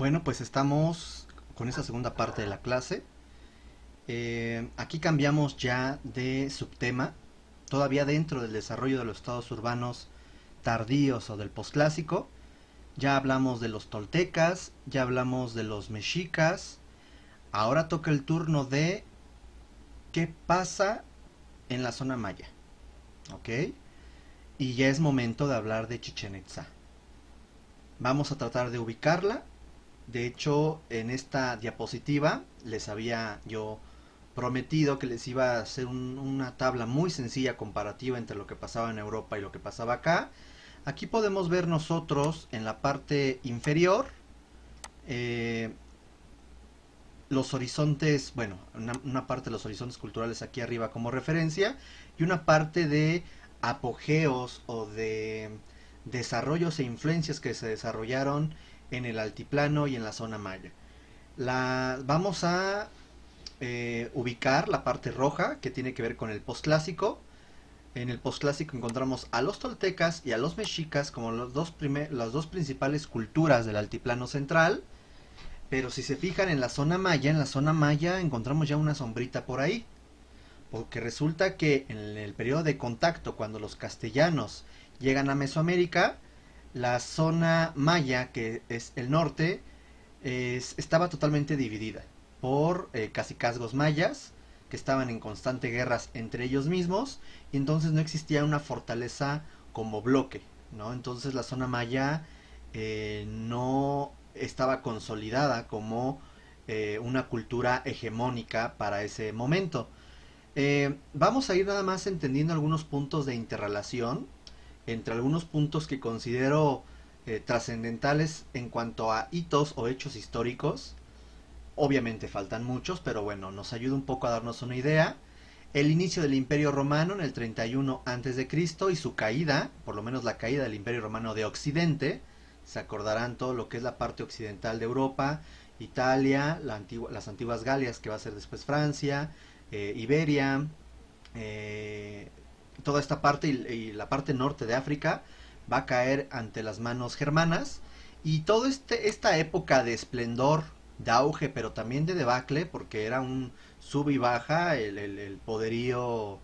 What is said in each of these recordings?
Bueno, pues estamos con esa segunda parte de la clase. Aquí cambiamos ya de subtema, todavía dentro del desarrollo de los estados urbanos tardíos o del posclásico. Ya hablamos de los toltecas, ya hablamos de los mexicas. Ahora toca el turno de qué pasa en la zona maya, ¿ok? Y ya es momento de hablar de Chichen Itza. Vamos a tratar de ubicarla. De hecho, en esta diapositiva les había yo prometido que les iba a hacer una tabla muy sencilla comparativa entre lo que pasaba en Europa y lo que pasaba acá. Aquí podemos ver nosotros en la parte inferior eh, los horizontes, bueno, una parte de los horizontes culturales aquí arriba como referencia y una parte de apogeos o de desarrollos e influencias que se desarrollaron en el altiplano y en la zona maya. Vamos a ubicar la parte roja que tiene que ver con el posclásico. En el posclásico encontramos a los toltecas y a los mexicas como las dos principales culturas del altiplano central. Pero si se fijan en la zona maya encontramos ya una sombrita por ahí. Porque resulta que en el periodo de contacto, cuando los castellanos llegan a Mesoamérica, la zona maya, que es el norte, estaba totalmente dividida por cacicazgos mayas que estaban en constante guerras entre ellos mismos y entonces no existía una fortaleza como bloque, ¿no? Entonces la zona maya no estaba consolidada como una cultura hegemónica para ese momento. Vamos a ir nada más entendiendo algunos puntos de interrelación entre algunos puntos que considero trascendentales en cuanto a hitos o hechos históricos. Obviamente faltan muchos, pero bueno, nos ayuda un poco a darnos una idea. El inicio del Imperio Romano en el 31 a.C. y su caída, por lo menos la caída del Imperio Romano de Occidente. Se acordarán todo lo que es la parte occidental de Europa, Italia, las antiguas Galias, que va a ser después Francia, Iberia, eh, toda esta parte y la parte norte de África va a caer ante las manos germanas y toda esta época de esplendor, de auge, pero también de debacle, porque era un sub y baja el poderío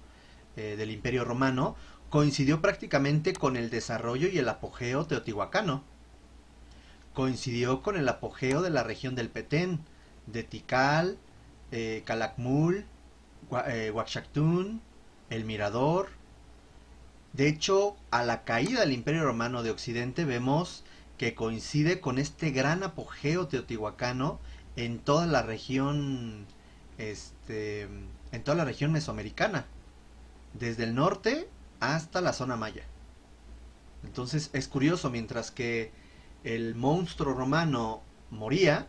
del Imperio Romano, coincidió prácticamente con el desarrollo y el apogeo teotihuacano. Coincidió con el apogeo de la región del Petén, de Tikal, Calakmul, Huaxactún, El Mirador. De hecho, a la caída del Imperio Romano de Occidente vemos que coincide con este gran apogeo teotihuacano en toda la región, en toda la región mesoamericana, desde el norte hasta la zona maya. Entonces es curioso, mientras que el monstruo romano moría,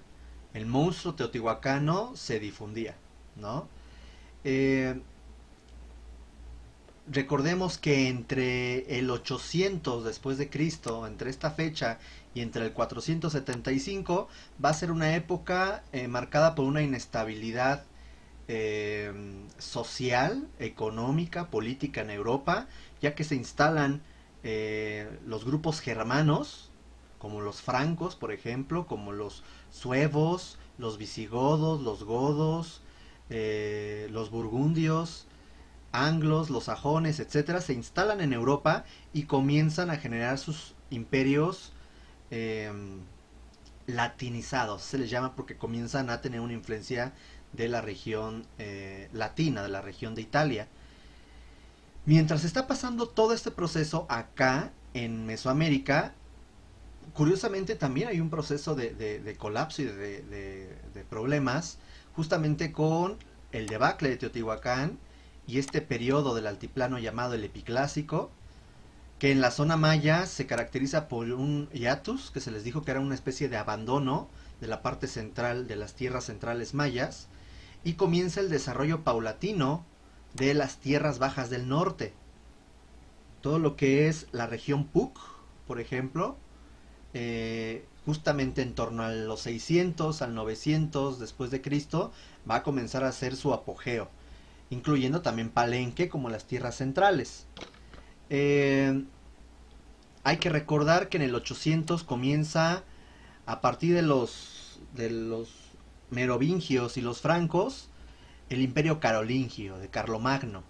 el monstruo teotihuacano se difundía, ¿no? Eh, Recordemos que entre el 800 después de Cristo, entre esta fecha y entre el 475, va a ser una época marcada por una inestabilidad eh, social, económica, política en Europa, ya que se instalan los grupos germanos, como los francos, por ejemplo, como los suevos, los visigodos, los godos, los burgundios, anglos, los sajones, etcétera, se instalan en Europa y comienzan a generar sus imperios eh, latinizados. Se les llama porque comienzan a tener una influencia de la región latina, de la región de Italia. Mientras está pasando todo este proceso acá en Mesoamérica, curiosamente también hay un proceso de colapso y de problemas, justamente con el debacle de Teotihuacán y este periodo del altiplano llamado el Epiclásico, que en la zona maya se caracteriza por un hiatus, que se les dijo que era una especie de abandono de la parte central de las tierras centrales mayas, y comienza el desarrollo paulatino de las tierras bajas del norte. Todo lo que es la región Puc, por ejemplo, justamente en torno a los 600 al 900 después de Cristo, va a comenzar a hacer su apogeo, incluyendo también Palenque como las tierras centrales. Eh, Hay que recordar que en el 800 comienza, a partir de los los merovingios y los francos, el imperio carolingio de Carlomagno,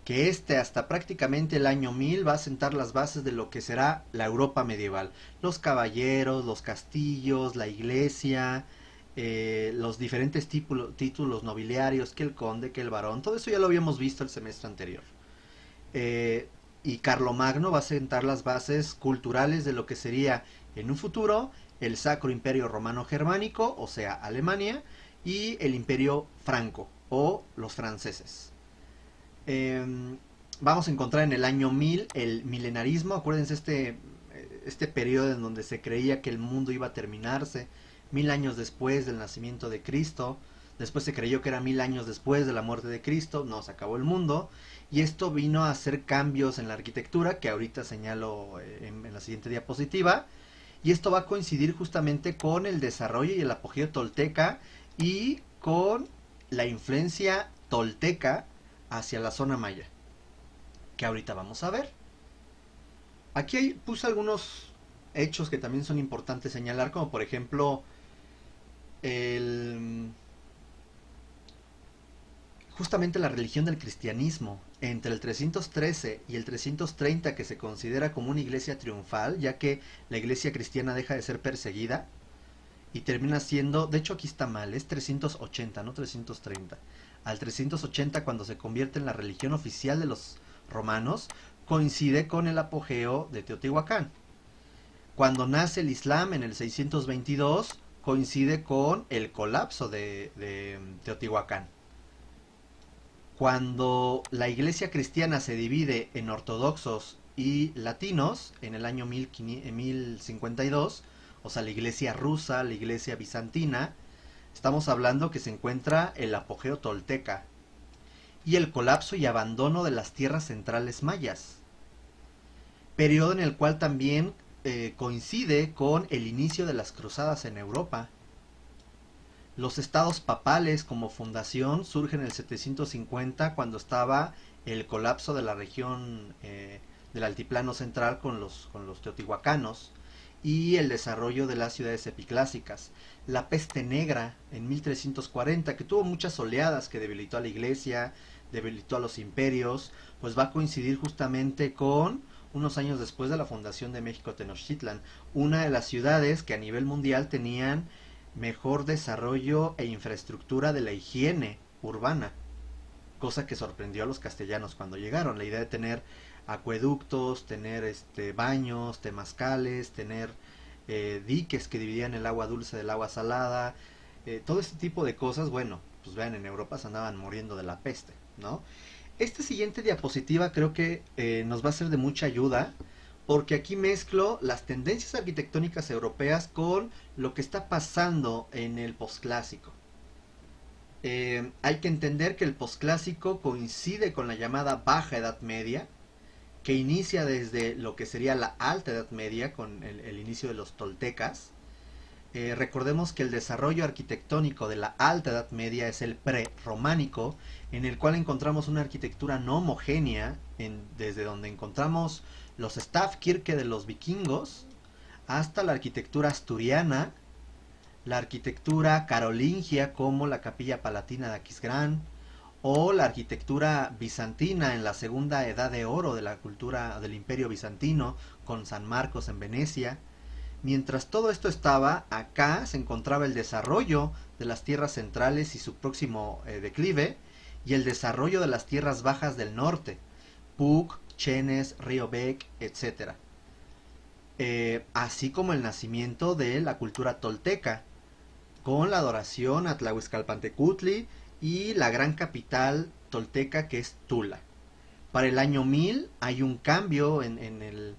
que hasta prácticamente el año 1000 va a sentar las bases de lo que será la Europa medieval. Los caballeros, los castillos, la iglesia, los diferentes títulos nobiliarios, que el conde, que el barón, todo eso ya lo habíamos visto el semestre anterior. Eh, y Carlomagno va a sentar las bases culturales de lo que sería en un futuro el Sacro Imperio Romano Germánico, o sea, Alemania, y el Imperio Franco, o los franceses. Eh, Vamos a encontrar en el año 1000 el milenarismo. Acuérdense este periodo en donde se creía que el mundo iba a terminarse 1000 años después del nacimiento de Cristo. Después se creyó que era 1000 años después de la muerte de Cristo. No, se acabó el mundo. Y esto vino a hacer cambios en la arquitectura, que ahorita señalo en la siguiente diapositiva. Y esto va a coincidir justamente con el desarrollo y el apogeo tolteca y con la influencia tolteca hacia la zona maya, que ahorita vamos a ver. Aquí puse algunos hechos que también son importantes señalar, como por ejemplo el, justamente la religión del cristianismo entre el 313 y el 330, que se considera como una iglesia triunfal, ya que la iglesia cristiana deja de ser perseguida y termina siendo, de hecho aquí está mal, es 380, no 330. Al 380, cuando se convierte en la religión oficial de los romanos, coincide con el apogeo de Teotihuacán. Cuando nace el Islam en el 622, coincide con el colapso de Teotihuacán. Cuando la iglesia cristiana se divide en ortodoxos y latinos en el año 1052, o sea, la iglesia rusa, la iglesia bizantina, estamos hablando que se encuentra el apogeo tolteca y el colapso y abandono de las tierras centrales mayas, periodo en el cual también coincide con el inicio de las cruzadas en Europa. Los estados papales como fundación surgen en el 750, cuando estaba el colapso de la región del altiplano central con los teotihuacanos y el desarrollo de las ciudades epiclásicas. La peste negra en 1340, que tuvo muchas oleadas, que debilitó a la iglesia, debilitó a los imperios, pues va a coincidir justamente con unos años después de la fundación de México Tenochtitlan, una de las ciudades que a nivel mundial tenían mejor desarrollo e infraestructura de la higiene urbana, cosa que sorprendió a los castellanos cuando llegaron. La idea de tener acueductos, tener baños, temazcales, tener diques que dividían el agua dulce del agua salada, todo este tipo de cosas. Bueno, pues vean, en Europa se andaban muriendo de la peste, ¿no? Esta siguiente diapositiva creo que nos va a ser de mucha ayuda, porque aquí mezclo las tendencias arquitectónicas europeas con lo que está pasando en el posclásico. Hay que entender que el posclásico coincide con la llamada Baja Edad Media, que inicia desde lo que sería la Alta Edad Media, con el inicio de los toltecas. Recordemos que el desarrollo arquitectónico de la Alta Edad Media es el prerrománico, en el cual encontramos una arquitectura no homogénea, desde donde encontramos los Stavkirke de los vikingos, hasta la arquitectura asturiana, la arquitectura carolingia como la Capilla Palatina de Aquisgrán, o la arquitectura bizantina en la segunda edad de oro de la cultura del Imperio Bizantino, con San Marcos en Venecia. Mientras todo esto estaba, acá se encontraba el desarrollo de las tierras centrales y su próximo declive, y el desarrollo de las tierras bajas del norte, Puc, Chenes, Río Bec, etc. Así como el nacimiento de la cultura tolteca, con la adoración a Tlahuizcalpantecutli y la gran capital tolteca, que es Tula. Para el año 1000 hay un cambio en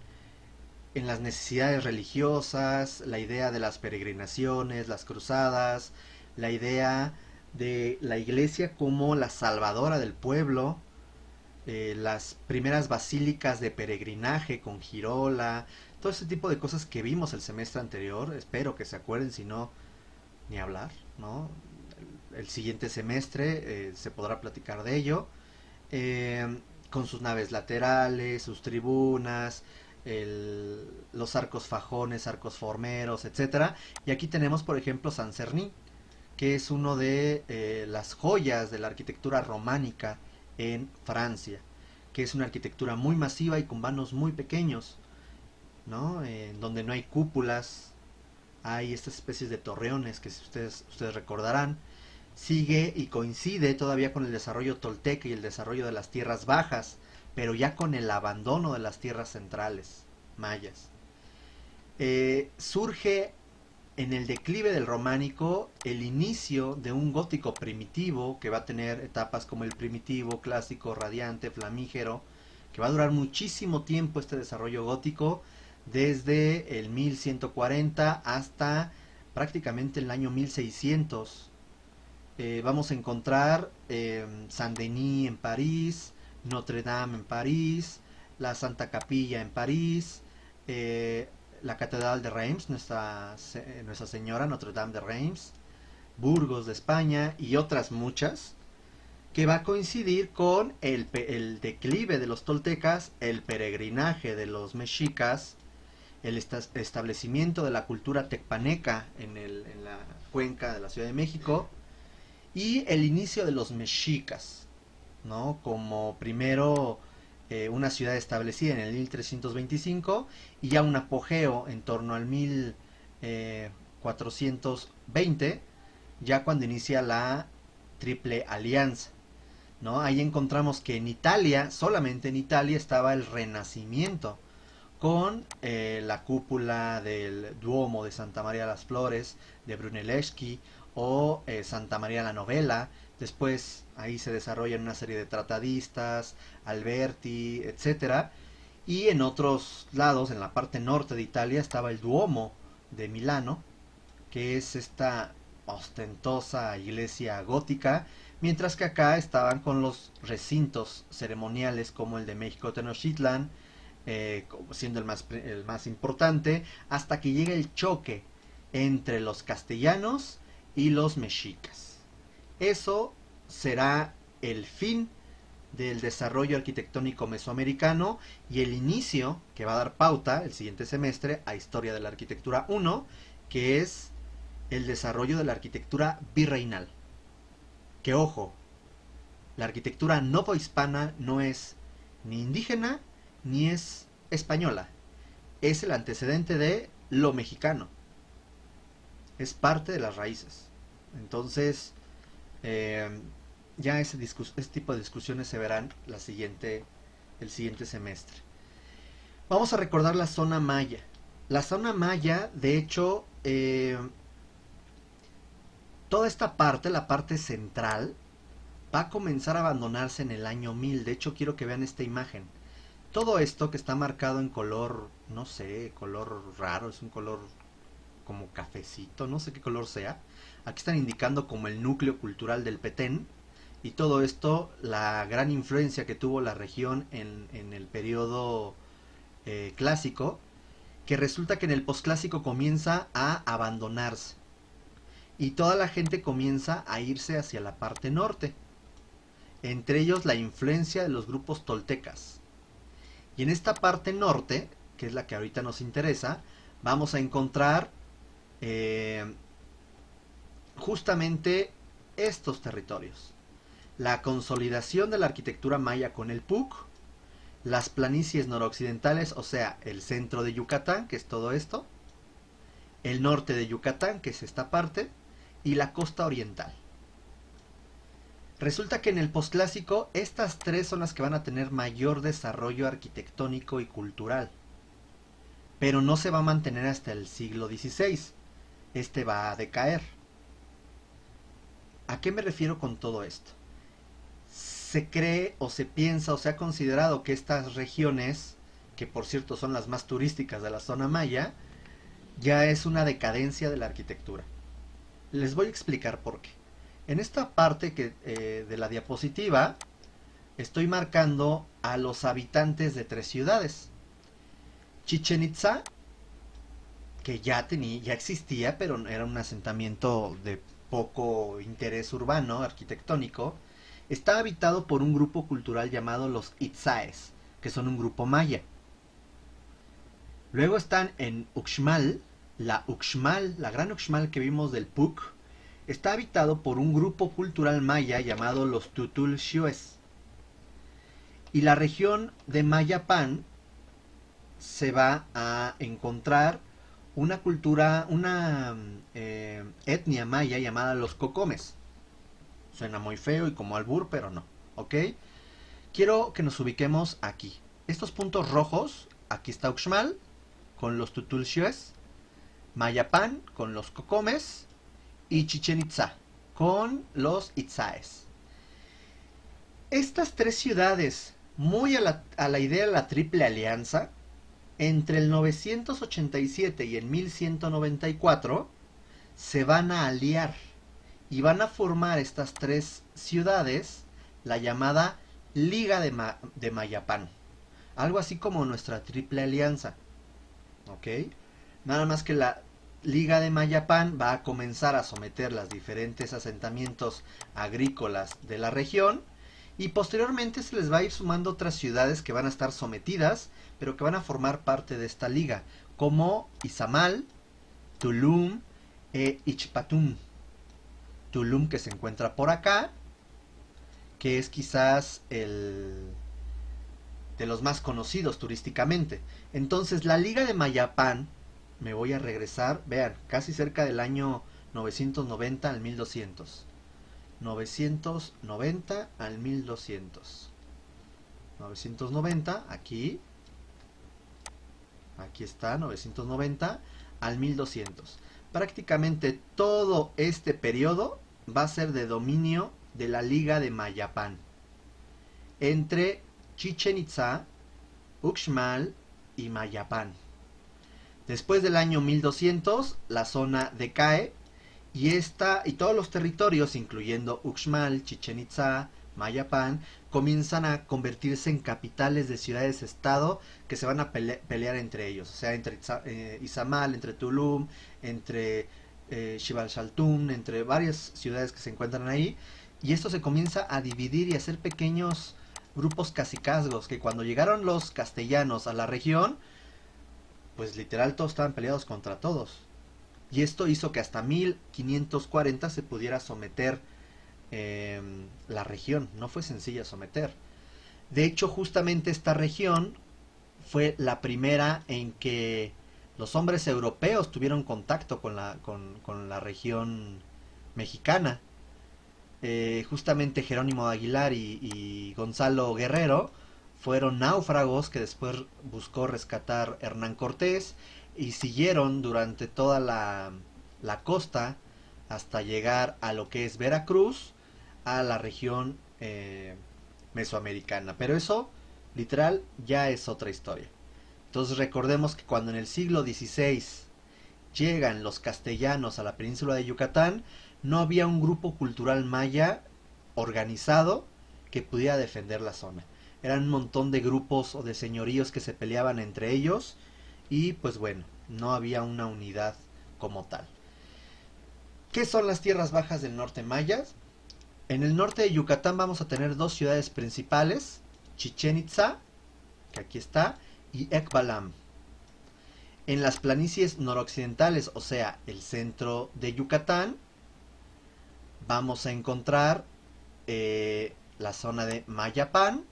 las necesidades religiosas, la idea de las peregrinaciones, las cruzadas, la idea de la iglesia como la salvadora del pueblo, las primeras basílicas de peregrinaje con girola, todo ese tipo de cosas que vimos el semestre anterior. Espero que se acuerden, si no, ni hablar, ¿no? El siguiente semestre se podrá platicar de ello, con sus naves laterales, sus tribunas, los arcos fajones, arcos formeros, etcétera. Y aquí tenemos, por ejemplo, San Cernín, que es uno de las joyas de la arquitectura románica en Francia, que es una arquitectura muy masiva y con vanos muy pequeños, ¿no? En donde no hay cúpulas, hay estas especies de torreones que si ustedes recordarán, sigue y coincide todavía con el desarrollo tolteca y el desarrollo de las tierras bajas, pero ya con el abandono de las tierras centrales mayas. Surge en el declive del románico el inicio de un gótico primitivo que va a tener etapas como el primitivo, clásico, radiante, flamígero, que va a durar muchísimo tiempo este desarrollo gótico, desde el 1140 hasta prácticamente el año 1600. Vamos a encontrar Saint-Denis en París, Notre Dame en París, la Santa Capilla en París, la Catedral de Reims, Nuestra Señora Notre Dame de Reims, Burgos de España y otras muchas, que va a coincidir con el declive de los toltecas, el peregrinaje de los mexicas, el establecimiento de la cultura tecpaneca en la cuenca de la Ciudad de México y el inicio de los mexicas, ¿no? Como primero una ciudad establecida en el 1325 y ya un apogeo en torno al 1420, ya cuando inicia la Triple Alianza, ¿no? Ahí encontramos que en Italia, solamente en Italia, estaba el Renacimiento, con la cúpula del Duomo de Santa María las Flores, de Brunelleschi, o Santa María la Novella. Después ahí se desarrollan una serie de tratadistas, Alberti, etcétera. Y en otros lados, en la parte norte de Italia, estaba el Duomo de Milano, que es esta ostentosa iglesia gótica, mientras que acá estaban con los recintos ceremoniales como el de México Tenochtitlan, siendo el más importante, hasta que llega el choque entre los castellanos y los mexicas. Eso será el fin del desarrollo arquitectónico mesoamericano y el inicio que va a dar pauta el siguiente semestre a Historia de la Arquitectura 1, que es el desarrollo de la arquitectura virreinal. Que ojo, la arquitectura novohispana no es ni indígena ni es española, es el antecedente de lo mexicano, es parte de las raíces. Entonces, eh, ya ese tipo de discusiones se verán el siguiente semestre. Vamos a recordar la zona maya. La zona maya, de hecho, toda esta parte, la parte central, va a comenzar a abandonarse en el año 1000. De hecho, quiero que vean esta imagen. Todo esto que está marcado en color, no sé, color raro, es un color como cafecito, no sé qué color sea. Aquí están indicando como el núcleo cultural del Petén. Y todo esto, la gran influencia que tuvo la región en el periodo clásico, que resulta que en el posclásico comienza a abandonarse. Y toda la gente comienza a irse hacia la parte norte. Entre ellos la influencia de los grupos toltecas. Y en esta parte norte, que es la que ahorita nos interesa, vamos a encontrar justamente estos territorios. La consolidación de la arquitectura maya con el PUC, las planicies noroccidentales, o sea, el centro de Yucatán, que es todo esto, el norte de Yucatán, que es esta parte, y la costa oriental. Resulta que en el posclásico estas tres son las que van a tener mayor desarrollo arquitectónico y cultural, pero no se va a mantener hasta el siglo XVI. Este va a decaer. ¿A qué me refiero con todo esto? Se cree o se piensa o se ha considerado que estas regiones, que por cierto son las más turísticas de la zona maya, ya es una decadencia de la arquitectura. Les voy a explicar por qué. En esta parte de la diapositiva estoy marcando a los habitantes de tres ciudades. Chichen Itza, que ya existía, pero era un asentamiento de poco interés urbano, arquitectónico, está habitado por un grupo cultural llamado los Itzaes, que son un grupo maya. Luego están en Uxmal. La Uxmal, la gran Uxmal que vimos del PUC, está habitado por un grupo cultural maya llamado los Tutul-Xiues. Y la región de Mayapán se va a encontrar una cultura, una etnia maya llamada los Cocomes. Suena muy feo y como albur, pero no, ¿ok? Quiero que nos ubiquemos aquí. Estos puntos rojos, aquí está Uxmal con los Tutul-Xiues, Mayapán con los Cocomes y Chichen Itza con los Itzaes. Estas tres ciudades, muy a la idea de la Triple Alianza, entre el 987 y el 1194, se van a aliar y van a formar estas tres ciudades la llamada Liga de Mayapán. Algo así como nuestra Triple Alianza. ¿Ok? Nada más que la Liga de Mayapán va a comenzar a someter los diferentes asentamientos agrícolas de la región y posteriormente se les va a ir sumando otras ciudades que van a estar sometidas, pero que van a formar parte de esta liga, como Izamal, Tulum e Ichpatum. Tulum, que se encuentra por acá, que es quizás el de los más conocidos turísticamente. Entonces, la Liga de Mayapán, me voy a regresar, vean, casi cerca del año 990 al 1200. 990 al 1200. 990, aquí está, 990 al 1200. Prácticamente todo este periodo va a ser de dominio de la Liga de Mayapán, entre Chichen Itza, Uxmal y Mayapán. Después del año 1200, la zona decae y todos los territorios, incluyendo Uxmal, Chichen Itza, Mayapán, comienzan a convertirse en capitales de ciudades-estado que se van a pelear entre ellos. O sea, entre Izamal, entre Tulum, entre Xibalxaltún, entre varias ciudades que se encuentran ahí. Y esto se comienza a dividir y a hacer pequeños grupos cacicazgos, que cuando llegaron los castellanos a la región, pues literal todos estaban peleados contra todos. Y esto hizo que hasta 1540 se pudiera someter la región. No fue sencilla someter. De hecho, justamente esta región fue la primera en que los hombres europeos tuvieron contacto con la región mexicana. Justamente Jerónimo de Aguilar y Gonzalo Guerrero fueron náufragos que después buscó rescatar Hernán Cortés y siguieron durante toda la costa hasta llegar a lo que es Veracruz, a la región mesoamericana. Pero eso, literal, ya es otra historia. Entonces recordemos que cuando en el siglo XVI llegan los castellanos a la península de Yucatán, no había un grupo cultural maya organizado que pudiera defender la zona. Eran un montón de grupos o de señoríos que se peleaban entre ellos y pues bueno, no había una unidad como tal. ¿Qué son las tierras bajas del norte mayas? En el norte de Yucatán vamos a tener dos ciudades principales, Chichen Itza, que aquí está, y Ekbalam. En las planicies noroccidentales, o sea, el centro de Yucatán, vamos a encontrar la zona de Mayapán,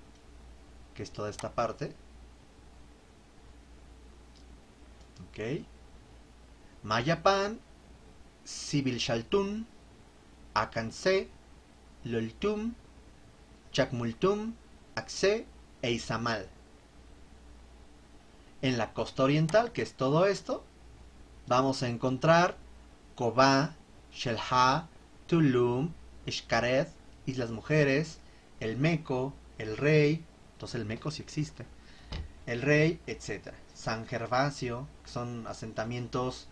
que es toda esta parte. Ok. Mayapán, Sibilxaltún, Acancé, Loltum, Chacmultum, Axé e Izamal. En la costa oriental, que es todo esto, vamos a encontrar Cobá, Xelha, Tulum, Xcaret, Islas Mujeres, El Meco, El Rey, entonces el Meco sí existe, El Rey, etc. San Gervasio, que son asentamientos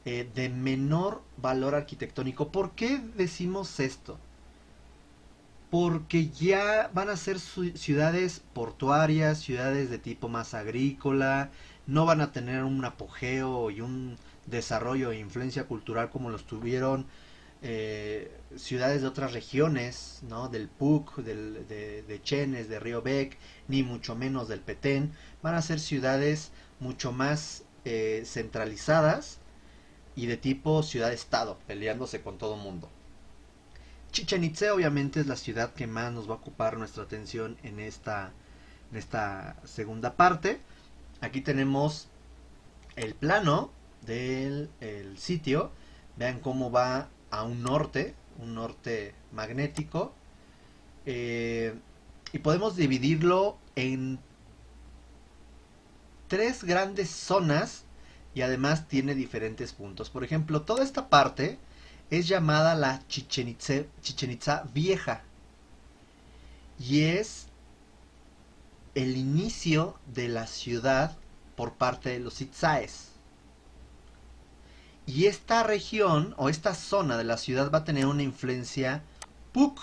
de menor valor arquitectónico. ¿Por qué decimos esto? Porque ya van a ser ciudades portuarias, ciudades de tipo más agrícola, no van a tener un apogeo y un desarrollo e influencia cultural como los tuvieron ciudades de otras regiones, ¿no? Del PUC, de Chenes, de Río Bec, ni mucho menos del Petén. Van a ser ciudades mucho más centralizadas y de tipo ciudad-estado, peleándose con todo mundo. Chichen Itza obviamente es la ciudad que más nos va a ocupar nuestra atención en esta segunda parte. Aquí tenemos el plano del el sitio. Vean cómo va a un norte magnético. Y podemos dividirlo en tres grandes zonas y además tiene diferentes puntos. Por ejemplo, toda esta parte es llamada la Chichen Itza Vieja y es el inicio de la ciudad por parte de los itzáes. Y esta región o esta zona de la ciudad va a tener una influencia Puc.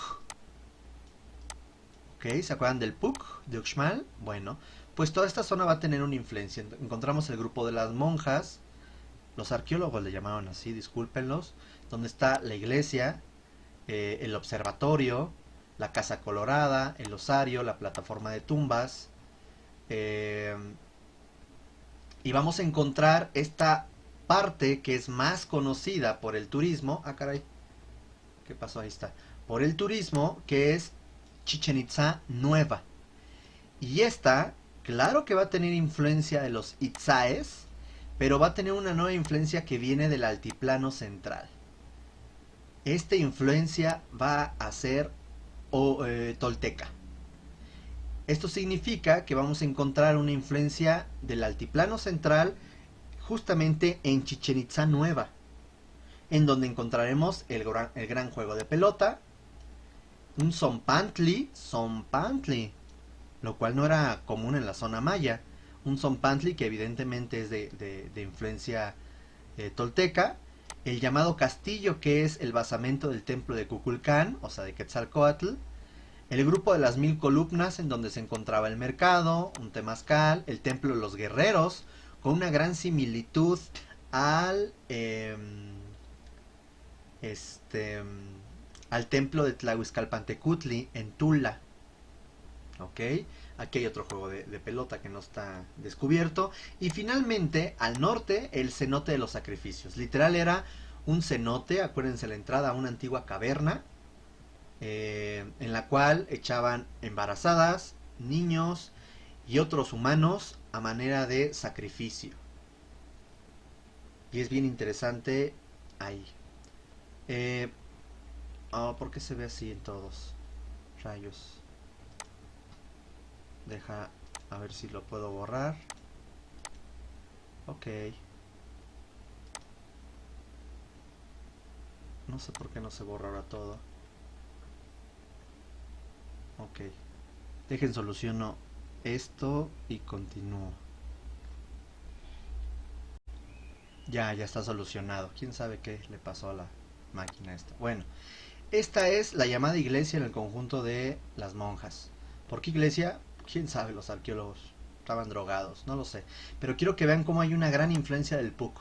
¿Ok? ¿Se acuerdan del Puc de Uxmal? Bueno, pues toda esta zona va a tener una influencia. Encontramos el grupo de las monjas, los arqueólogos le llamaron así, discúlpenlos, donde está la iglesia, el observatorio, la Casa Colorada, el osario, la plataforma de tumbas. Y vamos a encontrar esta parte que es más conocida por el turismo. Ah, caray, ¿qué pasó? Ahí está. Por el turismo, que es Chichen Itza Nueva. Y esta, claro que va a tener influencia de los itzáes, pero va a tener una nueva influencia que viene del altiplano central. Esta influencia va a ser tolteca. Esto significa que vamos a encontrar una influencia del altiplano central justamente en Chichen Itza Nueva, en donde encontraremos el gran juego de pelota, un zompantli, lo cual no era común en la zona maya, un zompantli que evidentemente es de influencia tolteca, el llamado castillo que es el basamento del templo de Kukulcán, o sea de Quetzalcóatl, el grupo de las 1000 columnas en donde se encontraba el mercado, un temazcal, el templo de los guerreros, con una gran similitud al al templo de Tlahuizcalpantecutli en Tula. ¿Ok? Aquí hay otro juego de pelota que no está descubierto. Y finalmente, al norte, el cenote de los sacrificios. Literal era un cenote, acuérdense la entrada a una antigua caverna, en la cual echaban embarazadas, niños y otros humanos a manera de sacrificio. Y es bien interesante ahí. ¿Por qué se ve así en todos? Rayos. Deja a ver si lo puedo borrar. Ok. No sé por qué no se borra ahora todo. Ok. Dejen soluciono esto y continúo. Ya está solucionado. ¿Quién sabe qué le pasó a la máquina esta? Bueno, esta es la llamada iglesia en el conjunto de las monjas. ¿Por qué iglesia? ¿Quién sabe? Los arqueólogos estaban drogados, no lo sé. Pero quiero que vean cómo hay una gran influencia del Puc.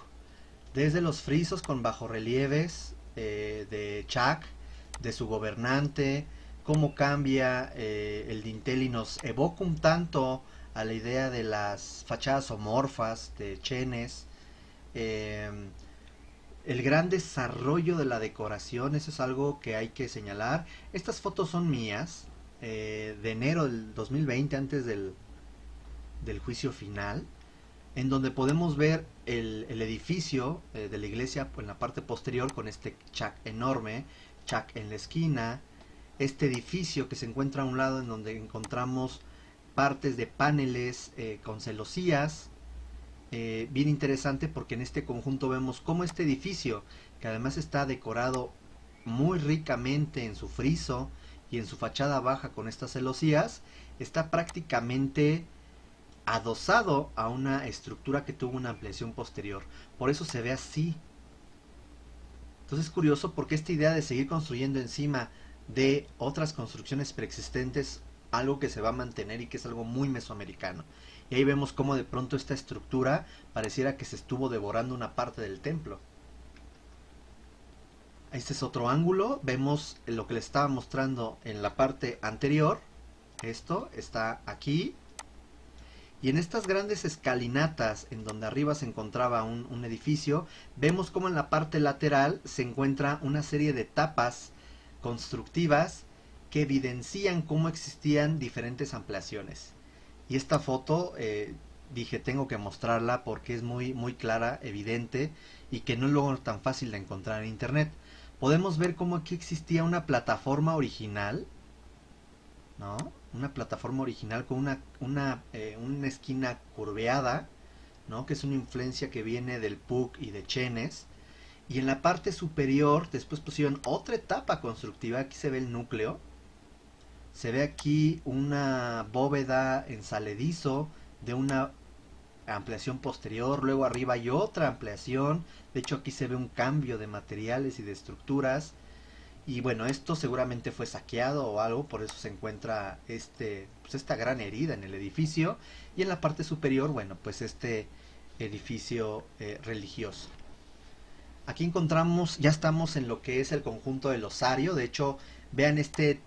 Desde los frisos con bajorrelieves de Chac, de su gobernante, cómo cambia el dintel y nos evoca un tanto a la idea de las fachadas homorfas de Chenes. Eh, el gran desarrollo de la decoración, eso es algo que hay que señalar. Estas fotos son mías, de enero del 2020, antes del juicio final, en donde podemos ver el edificio de la iglesia en la parte posterior con este chac enorme, chac en la esquina, este edificio que se encuentra a un lado en donde encontramos partes de paneles con celosías, bien interesante porque en este conjunto vemos cómo este edificio, que además está decorado muy ricamente en su friso y en su fachada baja con estas celosías, está prácticamente adosado a una estructura que tuvo una ampliación posterior. Por eso se ve así. Entonces es curioso porque esta idea de seguir construyendo encima de otras construcciones preexistentes, algo que se va a mantener y que es algo muy mesoamericano. Y ahí vemos cómo de pronto esta estructura pareciera que se estuvo devorando una parte del templo. Este es otro ángulo, vemos lo que les estaba mostrando en la parte anterior. Esto está aquí. Y en estas grandes escalinatas, en donde arriba se encontraba un edificio, vemos como en la parte lateral se encuentra una serie de tapas constructivas que evidencian cómo existían diferentes ampliaciones. Y esta foto, dije, tengo que mostrarla porque es muy, muy clara, evidente, y que no es luego tan fácil de encontrar en internet. Podemos ver cómo aquí existía una plataforma original, ¿no? Una plataforma original con una esquina curveada, ¿no? Que es una influencia que viene del PUC y de Chenes. Y en la parte superior después pusieron otra etapa constructiva, aquí se ve el núcleo, se ve aquí una bóveda en saledizo de una ampliación posterior, luego arriba hay otra ampliación, de hecho aquí se ve un cambio de materiales y de estructuras, y bueno, esto seguramente fue saqueado o algo, por eso se encuentra pues esta gran herida en el edificio, y en la parte superior, bueno, pues este edificio religioso. Aquí encontramos, ya estamos en lo que es el conjunto del osario, de hecho, vean este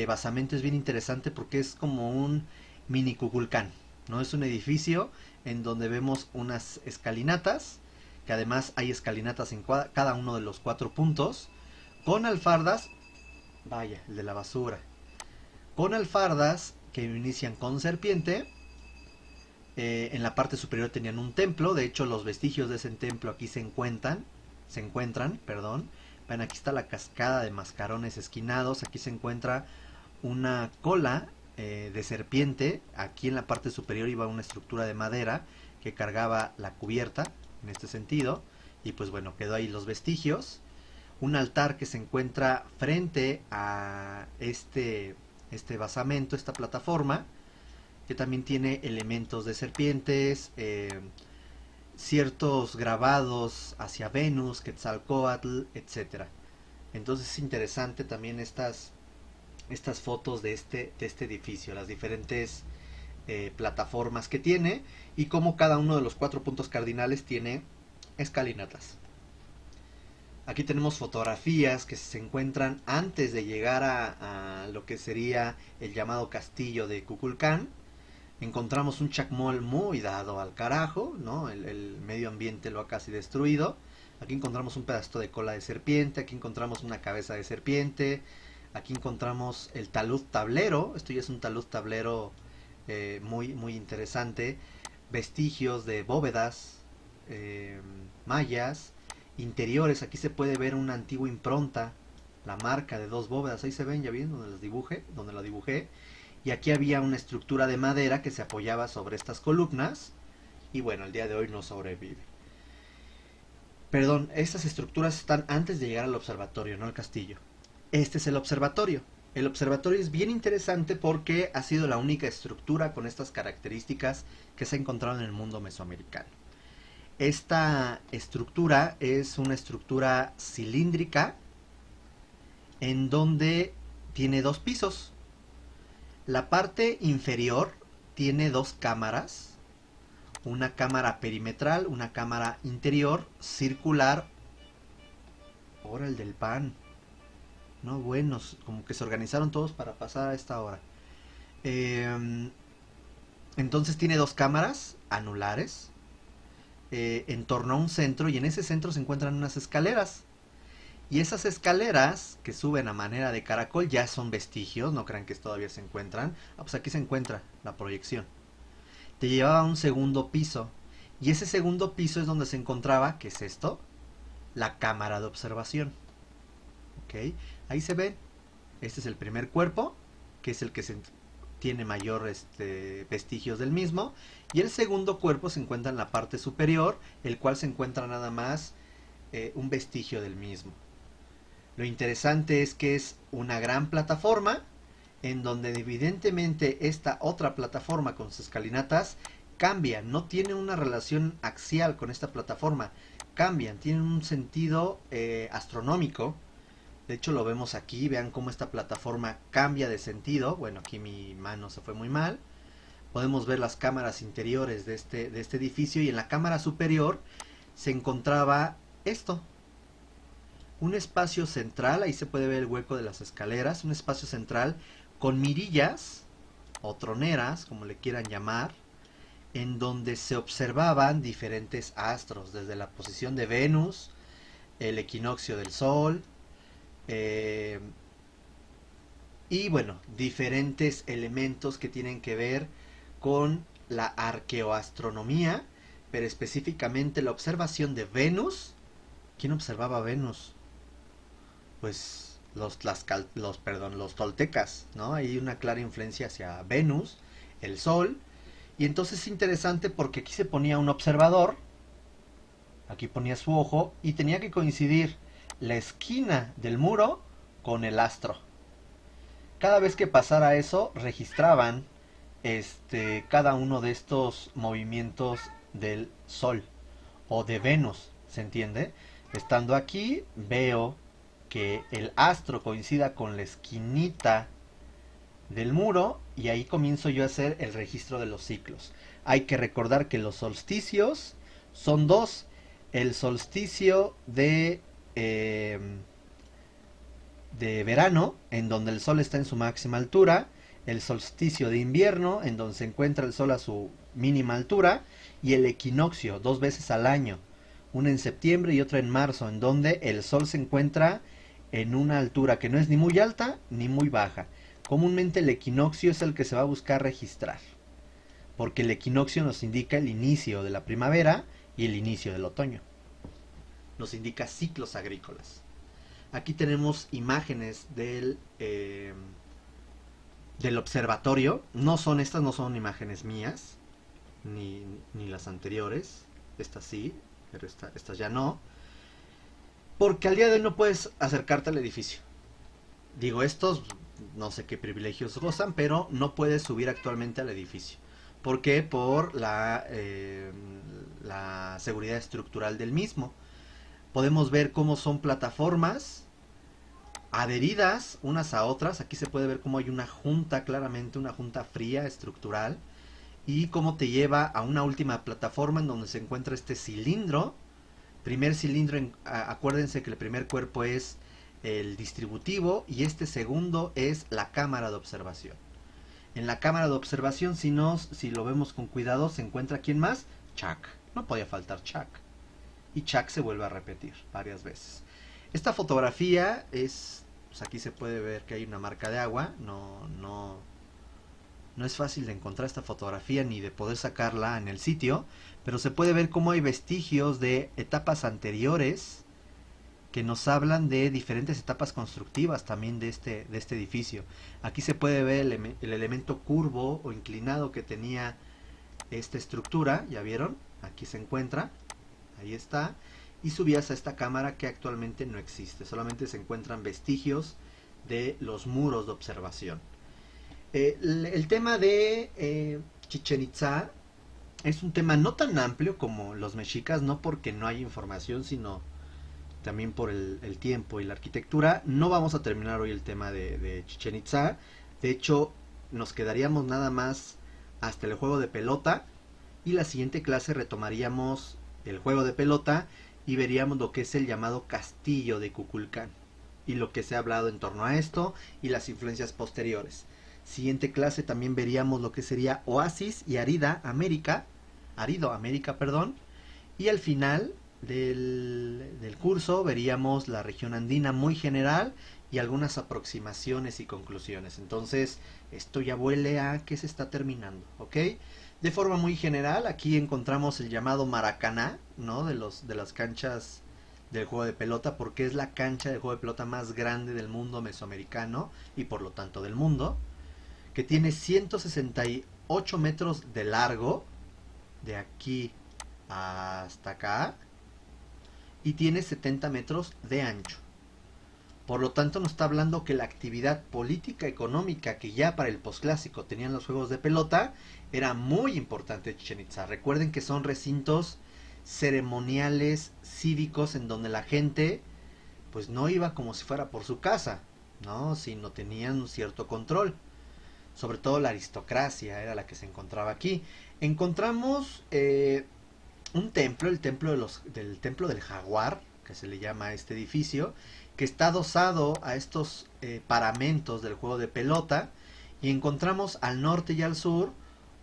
basamento es bien interesante porque es como un mini Kukulcán, ¿no? Es un edificio en donde vemos unas escalinatas, que además hay escalinatas en cada uno de los 4 puntos, con alfardas, vaya, el de la basura, con alfardas que inician con serpiente. En la parte superior tenían un templo, de hecho los vestigios de ese templo aquí se encuentran, perdón. Ven, aquí está la cascada de mascarones esquinados, aquí se encuentra una cola de serpiente, aquí en la parte superior iba una estructura de madera que cargaba la cubierta, en este sentido, y pues bueno, quedó ahí los vestigios. Un altar que se encuentra frente a este basamento, esta plataforma, que también tiene elementos de serpientes, ciertos grabados hacia Venus, Quetzalcóatl, etcétera. Entonces es interesante también estas fotos de este edificio, las diferentes plataformas que tiene y cómo cada uno de los 4 puntos cardinales tiene escalinatas. Aquí tenemos fotografías que se encuentran antes de llegar a lo que sería el llamado castillo de Kukulcán. Encontramos un chacmol muy dado al carajo, ¿no? El medio ambiente lo ha casi destruido. Aquí encontramos un pedacito de cola de serpiente, aquí encontramos una cabeza de serpiente, aquí encontramos el talud tablero, esto ya es un talud tablero muy, muy interesante, vestigios de bóvedas mayas, interiores, aquí se puede ver una antigua impronta, la marca de 2 bóvedas, ahí se ven, ya bien, donde la dibujé, y aquí había una estructura de madera que se apoyaba sobre estas columnas, y bueno, el día de hoy no sobrevive. Perdón, estas estructuras están antes de llegar al observatorio, no al castillo. Este es el observatorio. El observatorio es bien interesante porque ha sido la única estructura con estas características que se ha encontrado en el mundo mesoamericano. Esta estructura es una estructura cilíndrica en donde tiene 2 pisos. La parte inferior tiene 2 cámaras, una cámara perimetral, una cámara interior, circular. Hora el del pan. No, buenos, como que se organizaron todos para pasar a esta hora. Eh, entonces tiene 2 cámaras anulares en torno a un centro, y en ese centro se encuentran unas escaleras. Y esas escaleras que suben a manera de caracol ya son vestigios, no crean que todavía se encuentran. Ah, pues aquí se encuentra la proyección. Te llevaba a un segundo piso. Y ese segundo piso es donde se encontraba, ¿qué es esto? La cámara de observación. ¿Ok? Ahí se ve. Este es el primer cuerpo, que es el que tiene mayor vestigios del mismo. Y el segundo cuerpo se encuentra en la parte superior, el cual se encuentra nada más un vestigio del mismo. Lo interesante es que es una gran plataforma en donde evidentemente esta otra plataforma con sus escalinatas cambian, no tienen una relación axial con esta plataforma, cambian, tienen un sentido astronómico. De hecho lo vemos aquí, vean cómo esta plataforma cambia de sentido. Bueno, aquí mi mano se fue muy mal. Podemos ver las cámaras interiores de este edificio, y en la cámara superior se encontraba esto, un espacio central, ahí se puede ver el hueco de las escaleras, un espacio central con mirillas o troneras, como le quieran llamar, en donde se observaban diferentes astros, desde la posición de Venus, el equinoccio del Sol, eh, y bueno, diferentes elementos que tienen que ver con la arqueoastronomía, pero específicamente la observación de Venus. ¿Quién observaba Venus? Pues los toltecas, ¿no? Hay una clara influencia hacia Venus, el Sol, y entonces es interesante porque aquí se ponía un observador, aquí ponía su ojo, y tenía que coincidir la esquina del muro con el astro. Cada vez que pasara eso, registraban cada uno de estos movimientos del Sol o de Venus, ¿se entiende? Estando aquí, veo que el astro coincida con la esquinita del muro y ahí comienzo yo a hacer el registro de los ciclos. Hay que recordar que los solsticios son dos. El solsticio de verano, en donde el sol está en su máxima altura, el solsticio de invierno, en donde se encuentra el sol a su mínima altura, y el equinoccio, 2 veces al año, una en septiembre y otra en marzo, en donde el sol se encuentra en una altura que no es ni muy alta ni muy baja. Comúnmente el equinoccio es el que se va a buscar registrar, porque el equinoccio nos indica el inicio de la primavera y el inicio del otoño. Nos indica ciclos agrícolas. Aquí tenemos imágenes del observatorio. Estas no son imágenes mías, ni las anteriores. Estas sí, pero estas ya no. Porque al día de hoy no puedes acercarte al edificio. Digo, estos no sé qué privilegios gozan, pero no puedes subir actualmente al edificio. ¿Por qué? Por la seguridad estructural del mismo. Podemos ver cómo son plataformas adheridas unas a otras. Aquí se puede ver cómo hay una junta, claramente una junta fría estructural, y cómo te lleva a una última plataforma en donde se encuentra este cilindro. Primer cilindro, acuérdense que el primer cuerpo es el distributivo y este segundo es la cámara de observación. En la cámara de observación, si lo vemos con cuidado, se encuentra ¿quién más? Chuck. No podía faltar Chuck. Y Chuck se vuelve a repetir varias veces. Esta fotografía pues aquí se puede ver que hay una marca de agua. No es fácil de encontrar esta fotografía ni de poder sacarla en el sitio, pero se puede ver cómo hay vestigios de etapas anteriores que nos hablan de diferentes etapas constructivas también de este edificio. Aquí se puede ver el elemento curvo o inclinado que tenía esta estructura, ¿ya vieron? Aquí se encuentra, ahí está, y subías a esta cámara que actualmente no existe, solamente se encuentran vestigios de los muros de observación. El tema de Chichen Itza es un tema no tan amplio como los mexicas, no porque no hay información, sino también por el tiempo y la arquitectura. No vamos a terminar hoy el tema de Chichen Itza. De hecho, nos quedaríamos nada más hasta el juego de pelota y la siguiente clase retomaríamos el juego de pelota y veríamos lo que es el llamado castillo de Kukulcán y lo que se ha hablado en torno a esto y las influencias posteriores. Siguiente clase también veríamos lo que sería Oasis y Arido América, perdón, y al final del curso veríamos la región andina muy general y algunas aproximaciones y conclusiones. Entonces, esto ya huele a que se está terminando, ¿ok? De forma muy general, aquí encontramos el llamado Maracaná, ¿no? De las canchas del juego de pelota, porque es la cancha de juego de pelota más grande del mundo mesoamericano y por lo tanto del mundo, que tiene 168 metros de largo, de aquí hasta acá, y tiene 70 metros de ancho. Por lo tanto, nos está hablando que la actividad política económica que ya para el posclásico tenían los juegos de pelota era muy importante en Chichen Itza. Recuerden que son recintos ceremoniales, cívicos, en donde la gente pues no iba como si fuera por su casa, ¿no? Sino tenían un cierto control. Sobre todo la aristocracia era la que se encontraba aquí. Encontramos un templo, el del templo del jaguar, que se le llama a este edificio, que está adosado a estos paramentos del juego de pelota, y encontramos al norte y al sur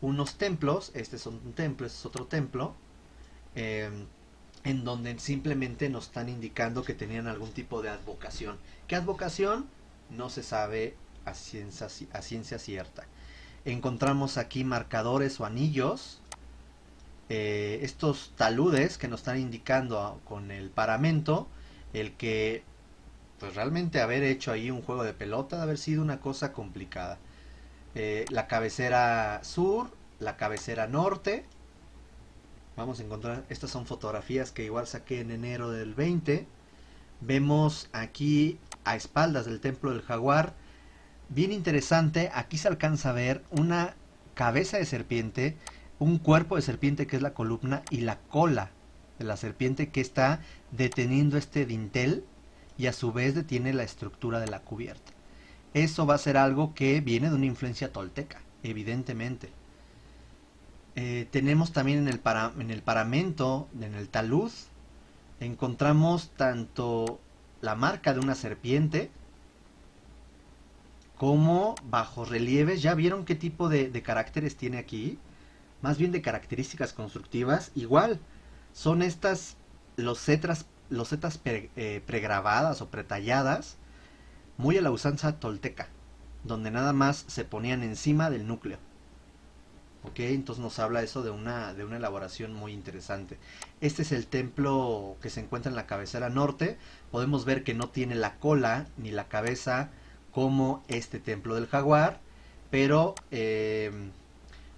unos templos, este es un templo, este es otro templo, eh, en donde simplemente nos están indicando que tenían algún tipo de advocación. ¿Qué advocación? No se sabe a ciencia cierta. Encontramos aquí marcadores o anillos, estos taludes que nos están indicando con el paramento, el que pues realmente haber hecho ahí un juego de pelota, de haber sido una cosa complicada. La cabecera sur, la cabecera norte. Vamos a encontrar, estas son fotografías que igual saqué en enero del 20. Vemos aquí a espaldas del templo del jaguar, bien interesante, aquí se alcanza a ver una cabeza de serpiente, un cuerpo de serpiente que es la columna y la cola de la serpiente que está deteniendo este dintel y a su vez detiene la estructura de la cubierta. Eso va a ser algo que viene de una influencia tolteca, evidentemente. Tenemos también en el paramento, en el talud, encontramos tanto la marca de una serpiente como bajos relieves. ¿Ya vieron qué tipo de caracteres tiene aquí? Más bien de características constructivas. Igual, son estas losetas pregrabadas o pretalladas, muy a la usanza tolteca, donde nada más se ponían encima del núcleo. Ok, entonces nos habla eso de una elaboración muy interesante. Este es el templo que se encuentra en la cabecera norte. Podemos ver que no tiene la cola ni la cabeza como este templo del jaguar, pero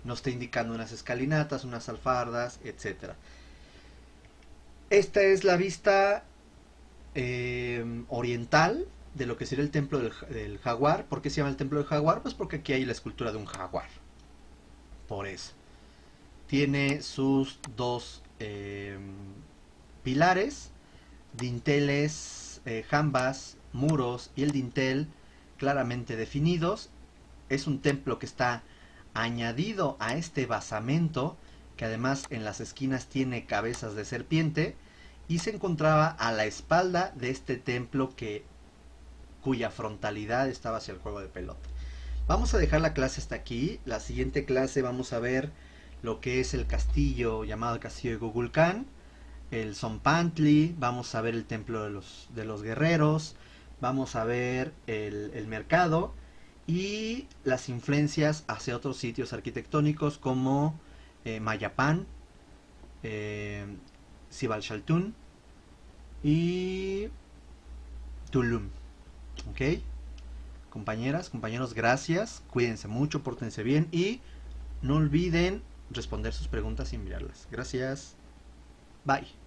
nos está indicando unas escalinatas, unas alfardas, etcétera. Esta es la vista oriental de lo que sería el templo del jaguar. ¿Por qué se llama el templo del jaguar? Pues porque aquí hay la escultura de un jaguar. Por eso. Tiene sus dos pilares, dinteles, jambas, muros y el dintel claramente definidos. Es un templo que está añadido a este basamento, que además en las esquinas tiene cabezas de serpiente, y se encontraba a la espalda de este templo cuya frontalidad estaba hacia el juego de pelota. Vamos a dejar la clase hasta aquí. La siguiente clase vamos a ver lo que es el castillo llamado el castillo de Gugulcán, el Zompantli, vamos a ver el templo de los guerreros, vamos a ver el mercado y las influencias hacia otros sitios arquitectónicos como Mayapán, Sibalchaltún y Tulum. ¿Ok? Compañeras, compañeros, gracias. Cuídense mucho, pórtense bien y no olviden responder sus preguntas y enviarlas. Gracias. Bye.